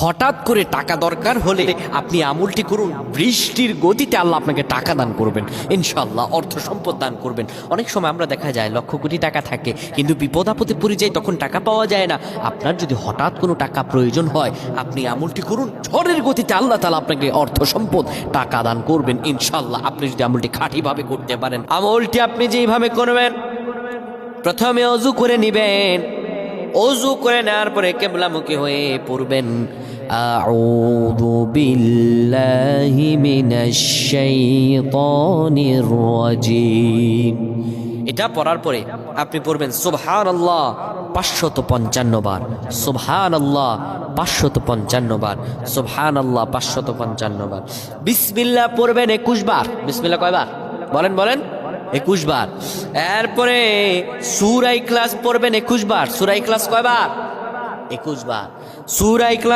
হঠাৎ করে টাকা দরকার হলে আপনি আমলটি করুন, বৃষ্টির গতিতে আল্লাহ আপনাকে টাকা দান করবেন, ইনশাআল্লাহ অর্থ সম্পদ দান করবেন। অনেক সময় আমরা দেখা যায় লক্ষ কোটি টাকা থাকে কিন্তু বিপদ আপদে পড়ে যায়, তখন টাকা পাওয়া যায় না। আপনার যদি হঠাৎ কোনো টাকা প্রয়োজন হয় আপনি আমলটি করুন, ঝড়ের গতিতে আল্লাহ তাআলা আপনাকে অর্থ সম্পদ টাকা দান করবেন ইনশাআল্লাহ, আপনি যদি আমলটি খাঁটিভাবে করতে পারেন। আমলটি আপনি যেইভাবে করবেন, প্রথমে অজু করে নেবেন, অজু করে নেওয়ার পরে কিবলামুখী হয়ে পড়বেন আউযু বিল্লাহি মিনাশ শাইতানির রাজিম। এটা পড়ার পরে আপনি পড়বেন সুবহানাল্লাহ 555 বার, সুবহানাল্লাহ 555 বার, সুবহানাল্লাহ 555 বার। বিসমিল্লাহ পড়বেন 21 বার। বিসমিল্লাহ কয়বার বলেন বলেন? 21 বার। এরপরে সূরা ইখলাস পড়বেন 21 বার। সূরা ইখলাস কয়বার? 21 বার। সূরা ইখলাস